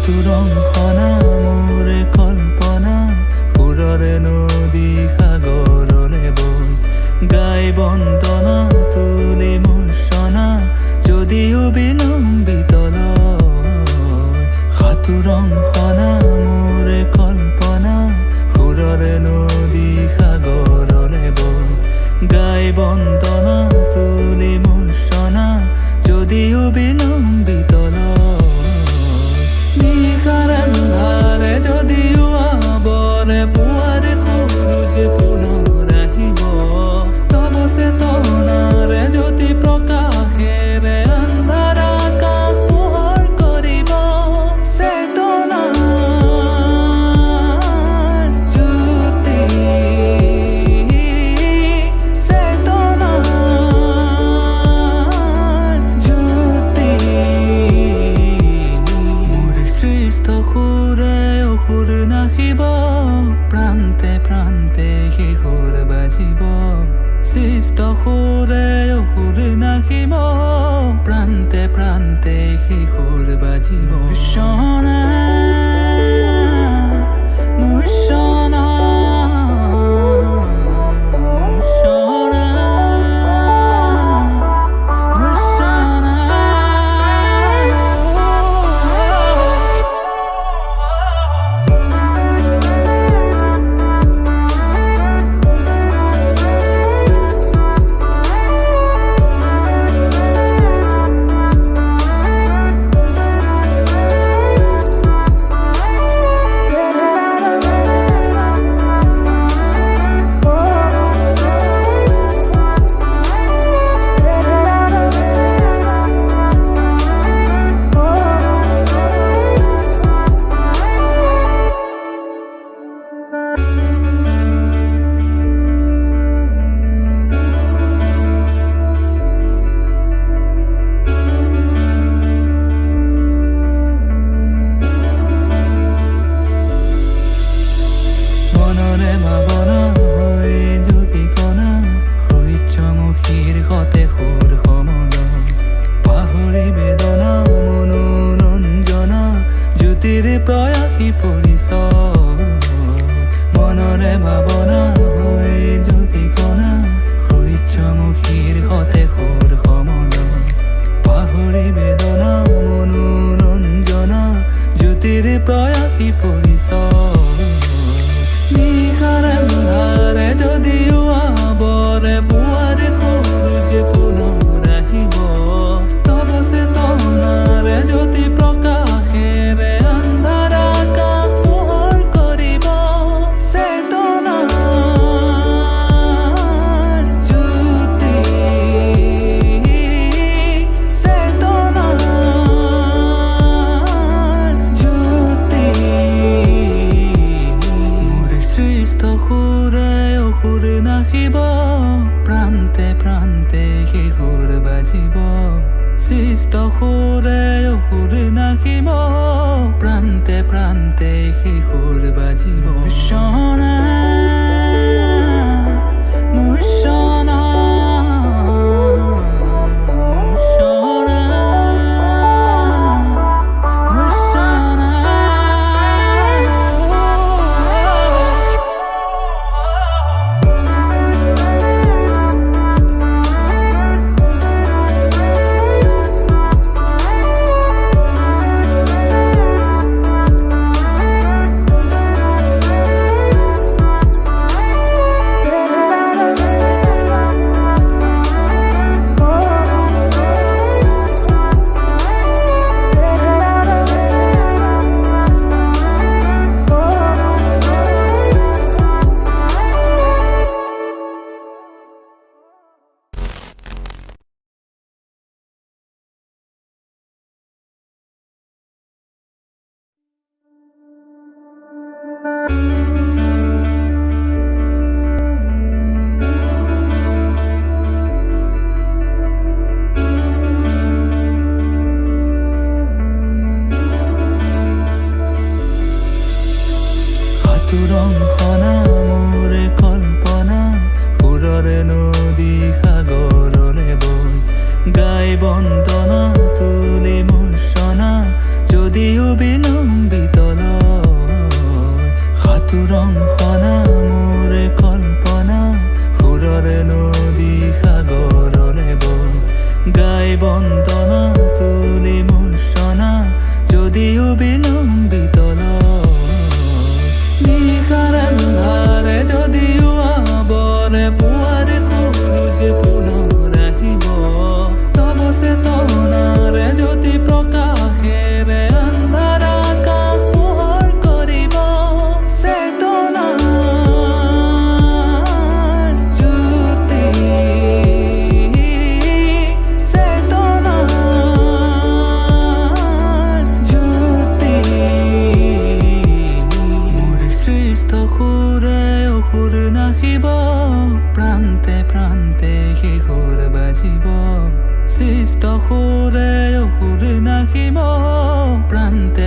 তুৰংখনা মোৰে কল্পনা সুৰৰে নদী সাগৰৰে বৈ গাই বন্দনা তুলি মূৰ্ছনা যদিও বিলম্বিত সাতুৰংখনা মোৰে কল্পনা সুৰৰে নদী সাগৰৰে বৈ গাই বন্দনা তুলি মূৰ্ছনা যদিও বিলম্বিত নিকাৰে যদিও আবৰে পুৱাৰে সূৰুজ পুনৰ আহিব তব চেতনাৰে জ্যোতি প্ৰকাশেৰে আন্ধাৰ আকাশ পোহৰ কৰিব চেতনাৰ জ্যোতি চেতনাৰ জ্যোতি সুৰে অসুৰ নাখিব প্ৰান্তে প্ৰান্তে সেই সুৰ বাজিব সৃষ্ট সুৰে অসুৰ নাখিব প্ৰান্তে প্ৰান্তে সেই সুৰ বাজিব মূৰ্ছনা মূৰ্ছনা প্ৰয়াসী পৰিচয় মনৰে ভাৱনা হৈ জ্যোতি কণা সূৰ্যমুখীৰ সতে সুৰ সমদল পাহৰি বেদনা মনোৰঞ্জনা জ্যোতিৰ প্ৰয়াসী পৰিচয় নিশাৰ আন্ধাৰে যদিও আৱৰে পুৱাৰে সূৰুজ পুনৰ আহিব তব চেতনাৰে জ্যোতি প্ৰকাশেৰে প্ৰান্তে প্ৰান্তে সেই সুৰ বাজিব সৃষ্ট সুৰে অসুৰ নাখিব প্ৰান্তে প্ৰান্তে সেই সুৰ বাজিব মূৰ্ছনা মূৰ্ছনা ৰংখনা মোৰে কল্পনা সুৰৰে নদী সাগৰলে বৈ গাই বন্দনা তুলি মূৰ্ছনা যদিও বিলম্বিত সাতু ৰংখনা মোৰে কল্পনা সুৰৰে নদী সাগৰলে বৈ গাই বন্দনা তুলি মূৰ্ছনা যদিও বিলম্বিত নিশাৰে আন্ধাৰে যদিও আৱৰে পুৱাৰে সূৰুজ পুনৰ আহিব তব চেতনাৰে জ্যোতি প্ৰকাশেৰে আন্ধাৰ আকাশ পোহৰ কৰিব চেতনাৰ জ্যোতি চেতনাৰ জ্যোতি মোৰ সৃষ্ট সুৰে অসুৰ নাহিব প্ৰান্তে প্ৰান্তে সেই সুৰ বাজিব সৃষ্ট সুৰে অসুৰ নাহিব প্ৰান্তে